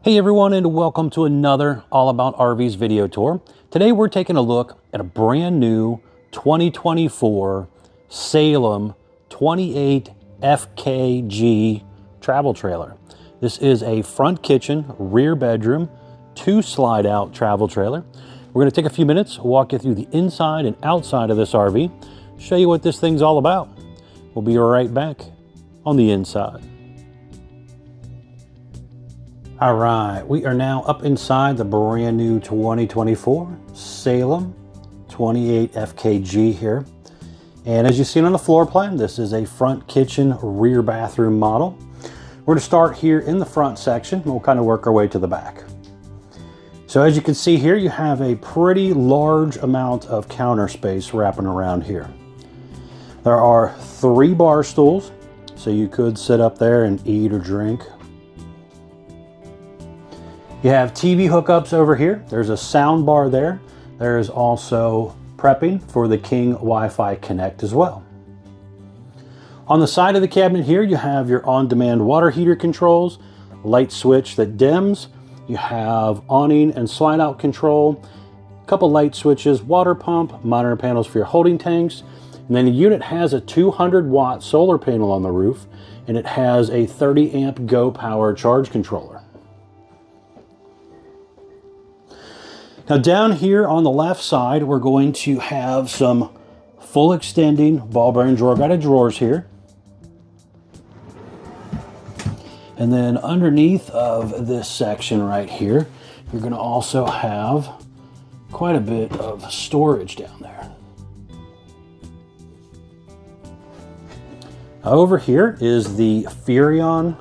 Hey everyone, and welcome to another All About RVs video tour. Today we're taking a look at a brand new 2024 SALEM 28FKG travel trailer. This is a front kitchen, rear bedroom, 2 slide out travel trailer. We're going to take a few minutes, walk you through the inside and outside of this RV, show you what this thing's all about. We'll be right back on the inside. All right, we are now up inside the brand new 2024 SALEM 28FKG here. And as you've seen on the floor plan, this is a front kitchen, rear bathroom model. We're gonna start here in the front section, and we'll kind of work our way to the back. So as you can see here, you have a pretty large amount of counter space wrapping around here. There are 3 bar stools, so you could sit up there and eat or drink. You have TV hookups over here. There's a sound bar there. There is also prepping for the King Wi-Fi Connect as well. On the side of the cabinet here, you have your on-demand water heater controls, light switch that dims. You have awning and slide out control, a couple light switches, water pump, monitor panels for your holding tanks. And then the unit has a 200-watt solar panel on the roof, and it has a 30-amp Go Power charge controller. Now down here on the left side, we're going to have some full extending ball bearing drawer guided drawers here. And then underneath of this section right here, you're going to also have quite a bit of storage down there. Over here is the Furrion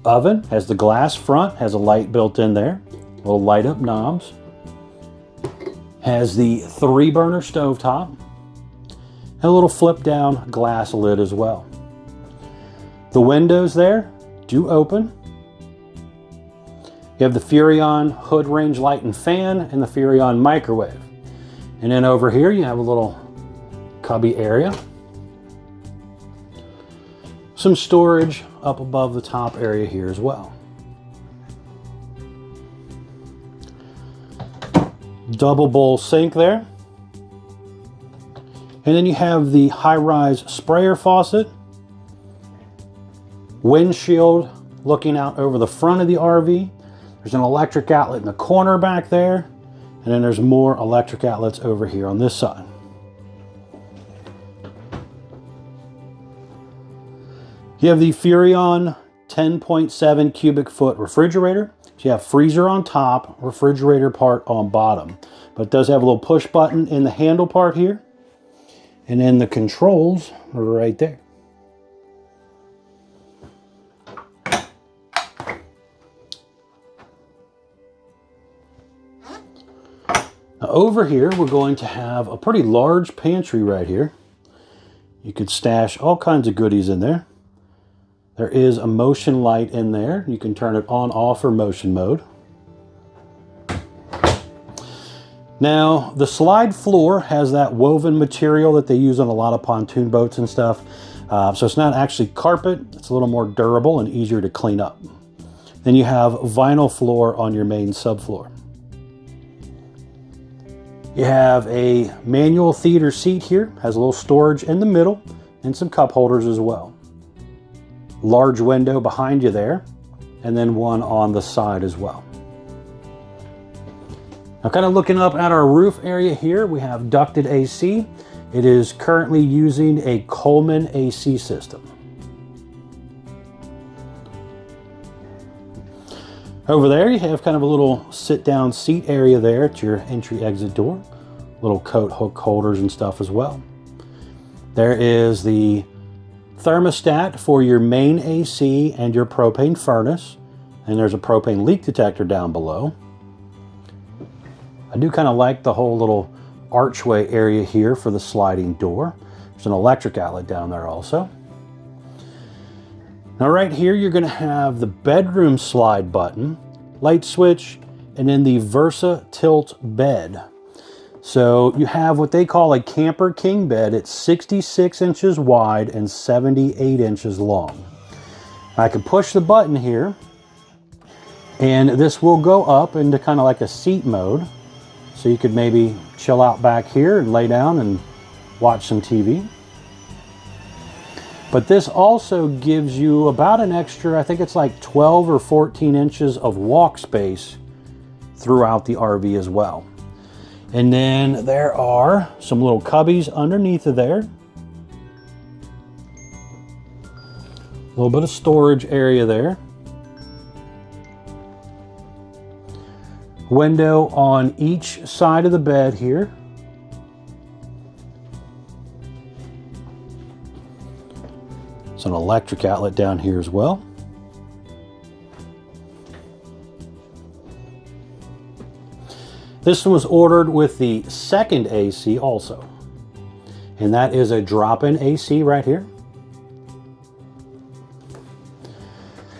oven. Has the glass front, has a light built in there. Little light up knobs. Has the 3-burner stovetop. And a little flip down glass lid as well. The windows there do open. You have the Furrion hood range light and fan and the Furrion microwave. And then over here you have a little cubby area. Some storage up above the top area here as well. Double bowl sink there. And then you have the high-rise sprayer faucet. Windshield looking out over the front of the RV. There's an electric outlet in the corner back there. And then there's more electric outlets over here on this side. You have the Furrion 10.7 cubic foot refrigerator. So you have freezer on top, refrigerator part on bottom. But it does have a little push button in the handle part here. And then the controls are right there. Now over here, we're going to have a pretty large pantry right here. You could stash all kinds of goodies in there. There is a motion light in there. You can turn it on, off, or motion mode. Now, the slide floor has that woven material that they use on a lot of pontoon boats and stuff. So it's not actually carpet. It's a little more durable and easier to clean up. Then you have vinyl floor on your main subfloor. You have a manual theater seat here. Has a little storage in the middle and some cup holders as well. Large window behind you there, and then one on the side as well. Now kind of looking up at our roof area here, we have ducted AC. It is currently using a Coleman AC system. Over there you have kind of a little sit down seat area there at your entry exit door. Little coat hook holders and stuff as well. There is the thermostat for your main AC and your propane furnace. And there's a propane leak detector down below. I do kind of like the whole little archway area here for the sliding door. There's an electric outlet down there also. Now right here, you're going to have the bedroom slide button, light switch, and then the Versa tilt bed. So you have what they call a camper king bed. It's 66 inches wide and 78 inches long. I can push the button here And this will go up into kind of like a seat mode. So you could maybe chill out back here and lay down and watch some TV. But this also gives you about an extra, I think it's like 12 or 14 inches of walk space throughout the RV as well. And then there are some little cubbies underneath of there. A little bit of storage area there. Window on each side of the bed here. There's an electric outlet down here as well. This one was ordered with the second AC also. And that is a drop-in AC right here.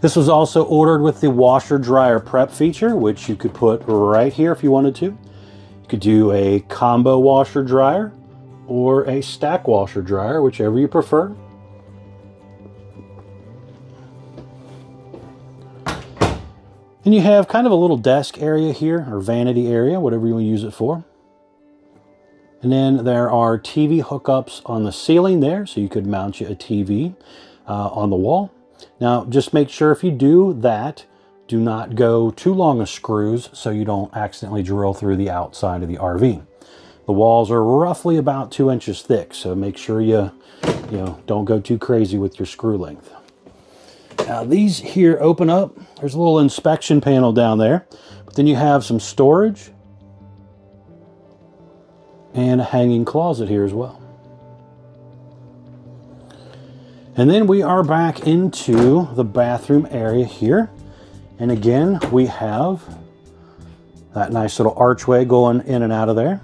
This was also ordered with the washer dryer prep feature, which you could put right here if you wanted to. You could do a combo washer dryer or a stack washer dryer, whichever you prefer. And you have kind of a little desk area here, or vanity area, whatever you want to use it for. And then there are TV hookups on the ceiling there, so you could mount you a TV on the wall. Now, just make sure if you do that, do not go too long of screws so you don't accidentally drill through the outside of the RV. The walls are roughly about 2 inches thick, so make sure you don't go too crazy with your screw length. Now these here open up. There's a little inspection panel down there, but then you have some storage and a hanging closet here as well. And then we are back into the bathroom area here. And again, we have that nice little archway going in and out of there.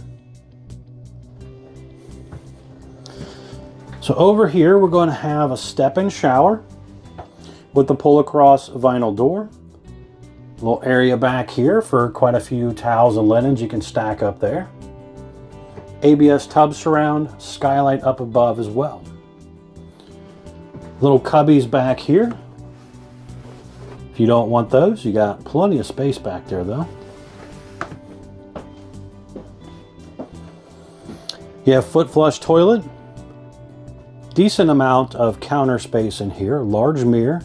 So over here, we're going to have a step-in shower with the pull-across vinyl door. A little area back here for quite a few towels and linens you can stack up there. ABS tub surround, skylight up above as well. Little cubbies back here. If you don't want those, you got plenty of space back there though. You have foot flush toilet. Decent amount of counter space in here, large mirror.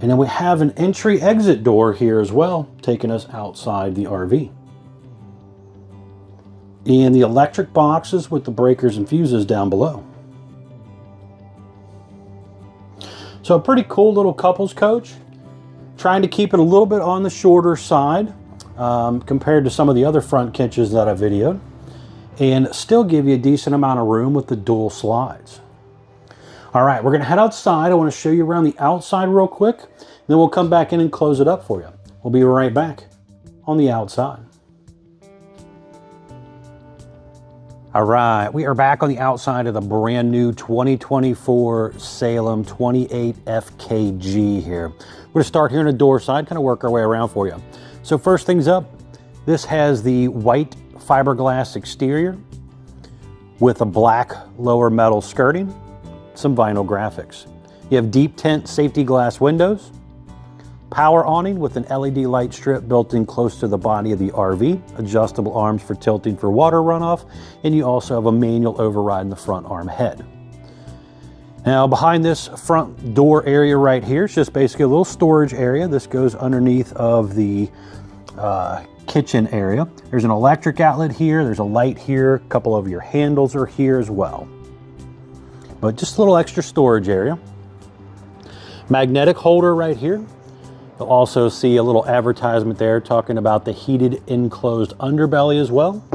And then we have an entry exit door here as well, taking us outside the RV. And the electric boxes with the breakers and fuses down below. So a pretty cool little couples coach. Trying to keep it a little bit on the shorter side compared to some of the other front kitchens that I videoed. And still give you a decent amount of room with the dual slides. All right, we're gonna head outside. I wanna show you around the outside real quick, and then we'll come back in and close it up for you. We'll be right back on the outside. All right, we are back on the outside of the brand new 2024 Salem 28FKG here. We're gonna start here on the door side, kind of work our way around for you. So first things up, this has the white fiberglass exterior with a black lower metal skirting, some vinyl graphics. You have deep tint safety glass windows, power awning with an LED light strip built in close to the body of the RV, adjustable arms for tilting for water runoff, and you also have a manual override in the front arm head. Now behind this front door area right here is just basically a little storage area. This goes underneath of the kitchen area. There's an electric outlet here, there's a light here, a couple of your handles are here as well. But just a little extra storage area. Magnetic holder right here. You'll also see a little advertisement there talking about the heated enclosed underbelly as well.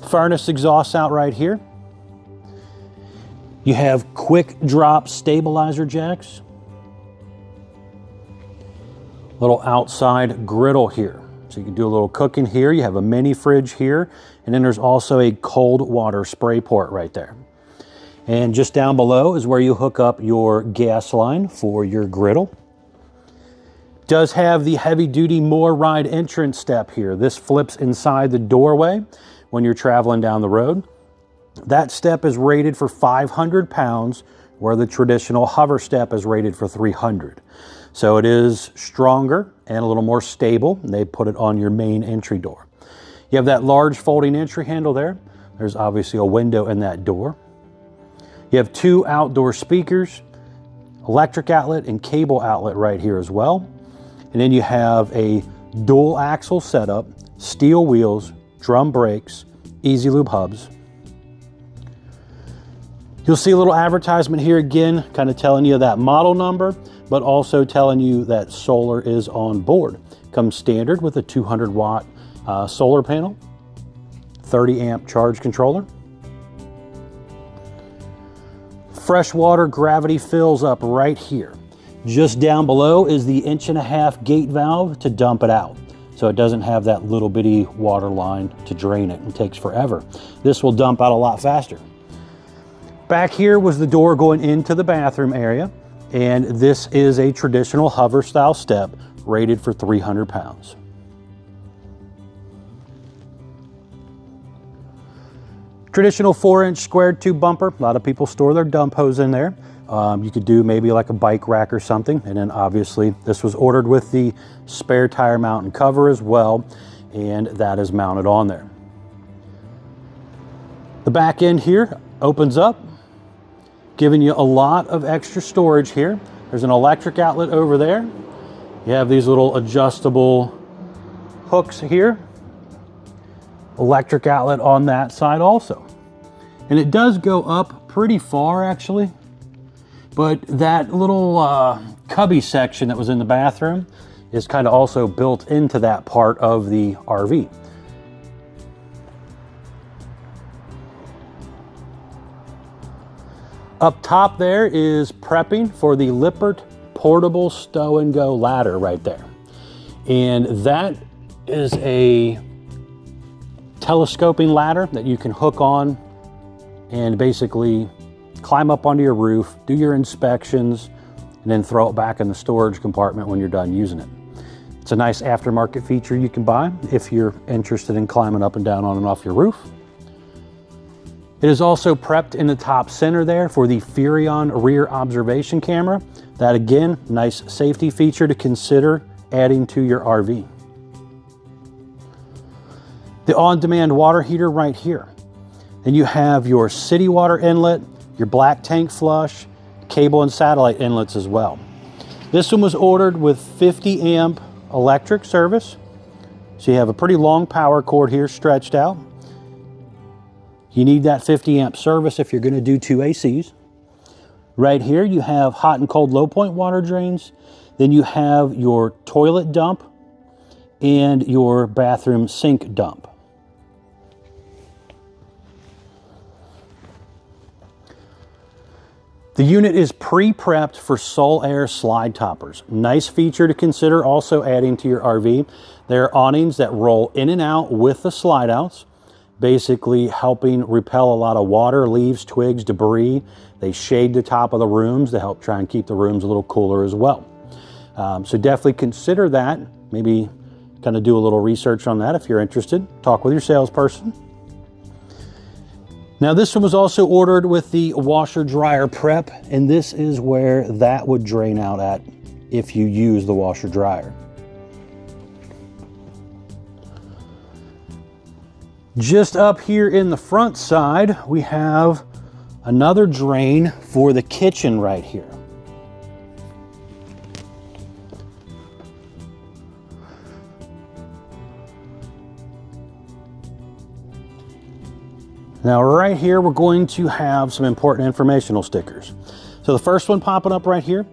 Furnace exhaust out right here. You have quick drop stabilizer jacks. Little outside griddle here. So you can do a little cooking here. You have a mini fridge here. And then there's also a cold water spray port right there. And just down below is where you hook up your gas line for your griddle. Does have the heavy duty more ride entrance step here. This flips inside the doorway when you're traveling down the road. That step is rated for 500 pounds where the traditional hover step is rated for 300. So it is stronger and a little more stable, and they put it on your main entry door. You have that large folding entry handle there. There's obviously a window in that door. You have 2 outdoor speakers, electric outlet and cable outlet right here as well. And then you have a dual axle setup, steel wheels, drum brakes, easy lube hubs. You'll see a little advertisement here again, kind of telling you that model number, but also telling you that solar is on board. Comes standard with a 200 watt solar panel, 30 amp charge controller. Freshwater gravity fills up right here. Just down below is the 1.5 inch gate valve to dump it out. So it doesn't have that little bitty water line to drain it. It takes forever. This will dump out a lot faster. Back here was the door going into the bathroom area. And this is a traditional hover style step rated for 300 pounds. Traditional 4-inch squared tube bumper. A lot of people store their dump hose in there. You could do maybe like a bike rack or something. And then obviously this was ordered with the spare tire mount and cover as well. And that is mounted on there. The back end here opens up, giving you a lot of extra storage here. There's an electric outlet over there. You have these little adjustable hooks here. Electric outlet on that side also. And it does go up pretty far actually, but that little cubby section that was in the bathroom is kind of also built into that part of the RV. Up top there is prepping for the Lippert portable stow and go ladder right there. And that is a telescoping ladder that you can hook on and basically climb up onto your roof, do your inspections, and then throw it back in the storage compartment when you're done using it. It's a nice aftermarket feature you can buy if you're interested in climbing up and down on and off your roof. It is also prepped in the top center there for the Furion rear observation camera. That again, nice safety feature to consider adding to your RV. The on-demand water heater right here. Then you have your city water inlet, your black tank flush, cable and satellite inlets as well. This one was ordered with 50 amp electric service. So you have a pretty long power cord here stretched out. You need that 50 amp service if you're going to do 2 ACs. Right here you have hot and cold low point water drains. Then you have your toilet dump and your bathroom sink dump. The unit is pre-prepped for Solaire slide toppers. Nice feature to consider also adding to your RV. They're awnings that roll in and out with the slide outs, basically helping repel a lot of water, leaves, twigs, debris. They shade the top of the rooms to help try and keep the rooms a little cooler as well. So definitely consider that. Maybe kind of do a little research on that if you're interested. Talk with your salesperson. Now this one was also ordered with the washer dryer prep, and this is where that would drain out at if you use the washer dryer. Just up here in the front side, we have another drain for the kitchen right here. Now right here, we're going to have some important informational stickers. So the first one popping up right here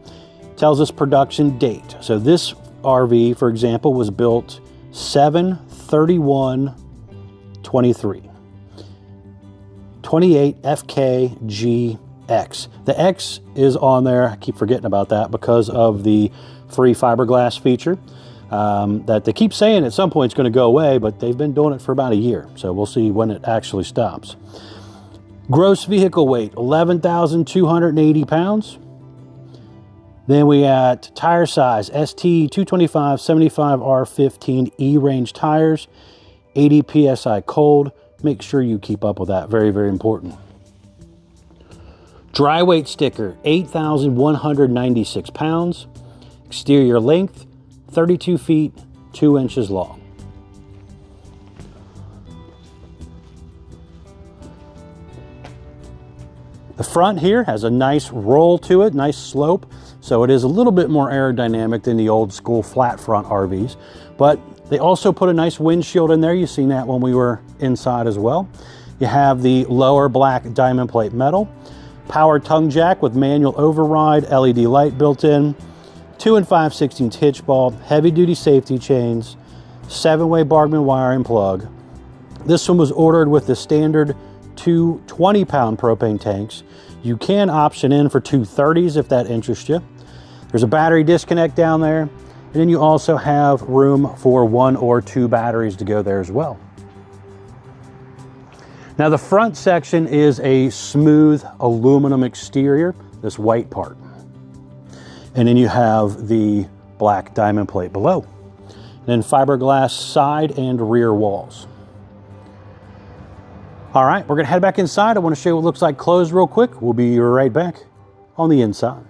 tells us production date. So this RV, for example, was built 7/31/23. 28FKG. The X is on there, I keep forgetting about that because of the free fiberglass feature that they keep saying at some point it's going to go away, but they've been doing it for about a year. So we'll see when it actually stops. Gross vehicle weight, 11,280 pounds. Then we got tire size, ST 225/75R15 E-range tires, 80 PSI cold. Make sure you keep up with that, very, very important. Dry weight sticker, 8,196 pounds. Exterior length, 32 feet, 2 inches long. The front here has a nice roll to it, nice slope, so it is a little bit more aerodynamic than the old school flat front RVs, but they also put a nice windshield in there. You've seen that when we were inside as well. You have the lower black diamond plate metal, power tongue jack with manual override, LED light built in, 2 5/16 hitch ball, heavy duty safety chains, 7-way Bargman wiring plug. This one was ordered with the standard 2 20-pound propane tanks. You can option in for 2 30s if that interests you. There's a battery disconnect down there, and then you also have room for 1 or 2 batteries to go there as well. Now the front section is a smooth aluminum exterior, this white part. And then you have the black diamond plate below. And then fiberglass side and rear walls. All right, we're gonna head back inside. I wanna show you what it looks like closed real quick. We'll be right back on the inside.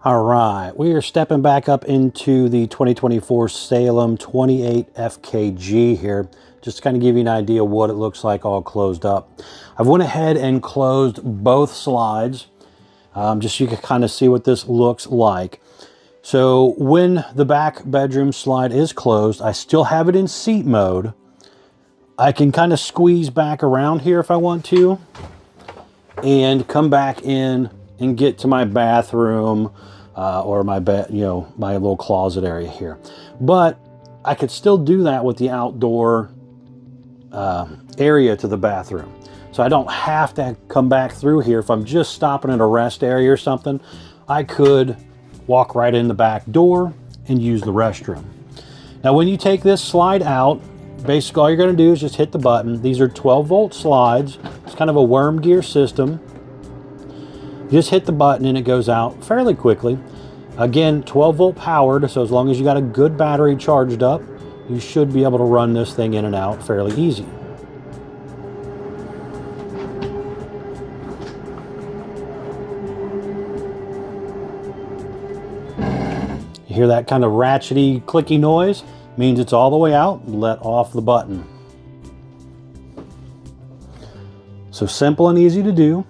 All right, we are stepping back up into the 2024 Salem 28FKG here, just to kind of give you an idea of what it looks like all closed up. I've went ahead and closed both slides, just so you can kind of see what this looks like. So when the back bedroom slide is closed, I still have it in seat mode. I can kind of squeeze back around here if I want to and come back in and get to my bathroom or my bed, you know, my little closet area here. But I could still do that with the outdoor area to the bathroom. So I don't have to come back through here. If I'm just stopping at a rest area or something, I could walk right in the back door and use the restroom. Now when you take this slide out, basically all you're going to do is just hit the button. These are 12-volt slides. It's kind of a worm gear system. You just hit the button and it goes out fairly quickly. Again, 12-volt powered, so as long as you got a good battery charged up, you should be able to run this thing in and out fairly easy. You hear that kind of ratchety, clicky noise? Means it's all the way out. Let off the button. So simple and easy to do.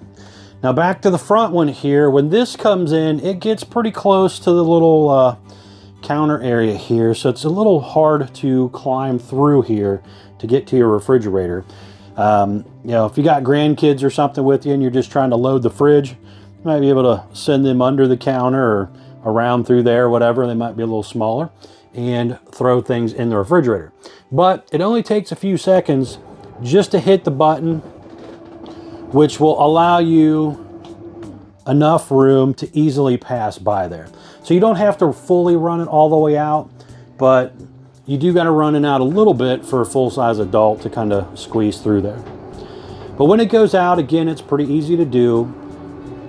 Now back to the front one here. When this comes in, it gets pretty close to the little counter area here. So it's a little hard to climb through here to get to your refrigerator. You know, if you got grandkids or something with you and you're just trying to load the fridge, you might be able to send them under the counter or around through there, or whatever. They might be a little smaller, and throw things in the refrigerator. But it only takes a few seconds just to hit the button, which will allow you enough room to easily pass by there. So you don't have to fully run it all the way out, but you do got to run it out a little bit for a full-size adult to kind of squeeze through there. But when it goes out, again, it's pretty easy to do.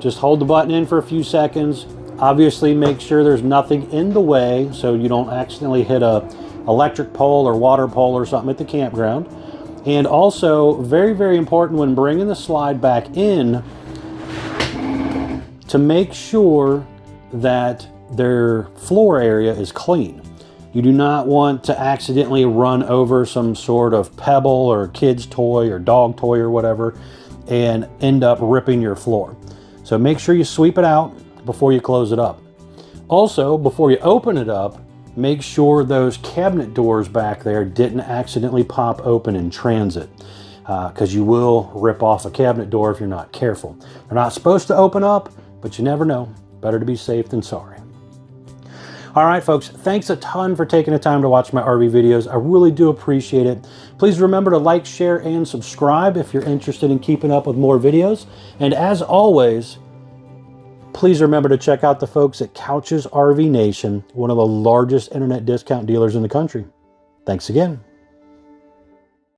Just hold the button in for a few seconds. Obviously, make sure there's nothing in the way so you don't accidentally hit a electric pole or water pole or something at the campground. And also, very, very important when bringing the slide back in, to make sure that their floor area is clean. You do not want to accidentally run over some sort of pebble or kid's toy or dog toy or whatever and end up ripping your floor. So make sure you sweep it out before you close it up. Also, before you open it up, make sure those cabinet doors back there didn't accidentally pop open in transit, because you will rip off a cabinet door if you're not careful. They're not supposed to open up, but you never know. Better to be safe than sorry. All right, folks, thanks a ton for taking the time to watch my RV videos. I really do appreciate it. Please remember to like, share, and subscribe if you're interested in keeping up with more videos. And as always, please remember to check out the folks at Couch's RV Nation, one of the largest internet discount dealers in the country. Thanks again.